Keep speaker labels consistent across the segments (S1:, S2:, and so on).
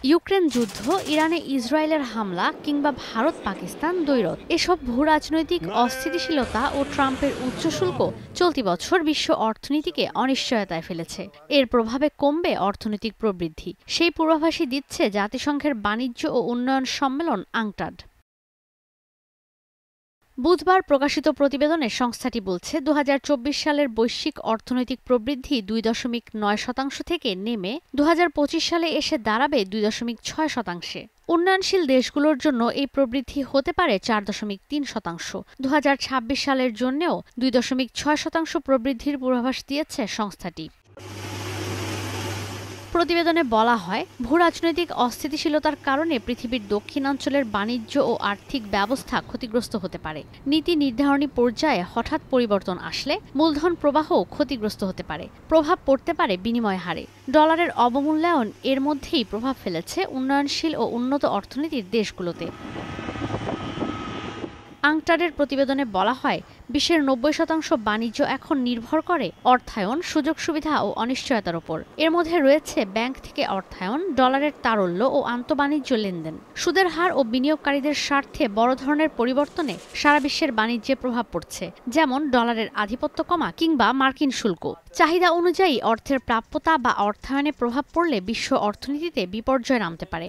S1: Ukraine যুদ্ধ, ইরানে ইসরায়েলের হামলা কিংবা ভারত পাকিস্তান দ্বৈরথ, এসব ভূরাজনৈতিক অস্থিতিশীলতা ও ট্রাম্পের উচ্চ শুল্ক চলতি বছর বিশ্ব অর্থনীতিকে অনিশ্চয়তায় ফেলেছে। এর প্রভাবে কমবে অর্থনৈতিক প্রবৃদ্ধি, সেই পূর্বাভাসই দিচ্ছে জাতিসংঘের বাণিজ্য ও উন্নয়ন সম্মেলন আংটাড। বুধবার প্রকাশিত প্রতিবেদনে সংস্থাটি বলছে ২০২৪ সালের বৈশ্বিক অর্থনৈতিক প্রবৃদ্ধি ২.৯% থেকে নেমে ২০২৫ সালে এসে দাঁড়াবে ২.৬%। উন্নয়নশীল দেশগুলোর জন্য এই প্রবৃদ্ধি হতে পারে ৪.৩%। ২০২৬ সালের জন্যও ২.৬% প্রবৃদ্ধির পূর্বাভাস দিয়েছে সংস্থাটি। প্রতিবেদনে বলা হয়, ভূরাজনৈতিক অস্থিতিশীলতার কারণে পৃথিবীর দক্ষিণাঞ্চলের বাণিজ্য ও আর্থিক ব্যবস্থা ক্ষতিগ্রস্ত হতে পারে। নীতি নির্ধারণী পর্যায়ে হঠাৎ পরিবর্তন আসলে মূলধন প্রবাহও ক্ষতিগ্রস্ত হতে পারে। প্রভাব পড়তে পারে বিনিময় হারে। ডলারের অবমূল্যায়ন এর মধ্যেই প্রভাব ফেলেছে উন্নয়নশীল ও উন্নত অর্থনীতির দেশগুলোতে। আংটাডের প্রতিবেদনে বলা হয়, বিশ্বের ৯০% বাণিজ্য এখন নির্ভর করে অর্থায়ন, সুযোগ সুবিধা ও অনিশ্চয়তার উপর। এর মধ্যে রয়েছে ব্যাংক থেকে অর্থায়ন, ডলারের তারল্য ও আন্তঃবাণিজ্য লেনদেন। সুদের হার ও বিনিয়োগকারীদের স্বার্থে বড় ধরনের পরিবর্তনে সারা বিশ্বের বাণিজ্যে প্রভাব পড়ছে, যেমন ডলারের আধিপত্য কমা কিংবা মার্কিন শুল্ক। চাহিদা অনুযায়ী অর্থের প্রাপ্যতা বা অর্থায়নে প্রভাব পড়লে বিশ্ব অর্থনীতিতে বিপর্যয় নামতে পারে।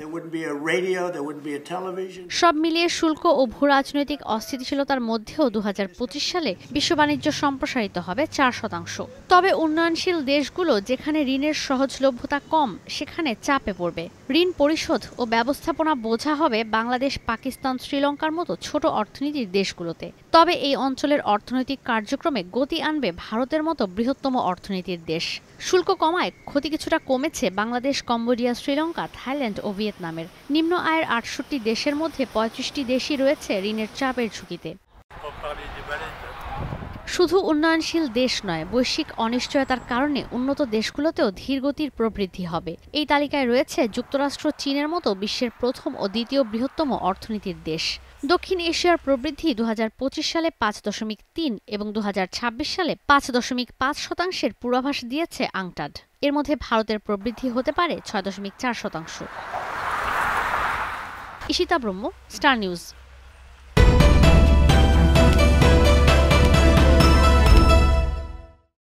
S1: সব মিলিয়ে শুল্ক ও ভূরাজনৈতিক অস্থিতিশীলতার মধ্যেও ২০২৫ সালে বিশ্ব বাণিজ্য সম্প্রসারিত হবে ৪%। তবে উন্নয়নশীল দেশগুলো যেখানে ঋণের সহজলভ্যতা কম, সেখানে চাপে পড়বে। ঋণ পরিশোধ ও ব্যবস্থাপনা বোঝা হবে বাংলাদেশ, পাকিস্তান, শ্রীলঙ্কার মতো ছোট অর্থনীতির দেশগুলোতে। তবে এই অঞ্চলের অর্থনৈতিক কার্যক্রমে গতি আনবে ভারতের মতো বৃহত্তম অর্থনীতির দেশ। শুল্ক কমায় ক্ষতি কিছুটা কমেছে বাংলাদেশ, কম্বোডিয়া, শ্রীলঙ্কা, থাইল্যান্ড ও ভিয়েতনামের। নিম্ন আয়ের ৬৮ দেশের মধ্যে ৩৫টি দেশই রয়েছে ঋণের চাপের ঝুঁকিতে। শুধু উন্নয়নশীল দেশ নয়, বৈশ্বিক অনিশ্চয়তার কারণে উন্নত দেশগুলোতেও ধীরগতির প্রবৃদ্ধি হবে। এই তালিকায় রয়েছে যুক্তরাষ্ট্র, চীনের মতো বিশ্বের প্রথম ও দ্বিতীয় বৃহত্তম অর্থনীতির দেশ। দক্ষিণ এশিয়ার প্রবৃদ্ধি ২০২৫ সালে ৫.৩ এবং ২০২৬ সালে ৫.৫% পূর্বাভাস দিয়েছে আংটাড। এর মধ্যে ভারতের প্রবৃদ্ধি হতে পারে ৬.৪%। ঈশিতা ব্রহ্ম, স্টার নিউজ।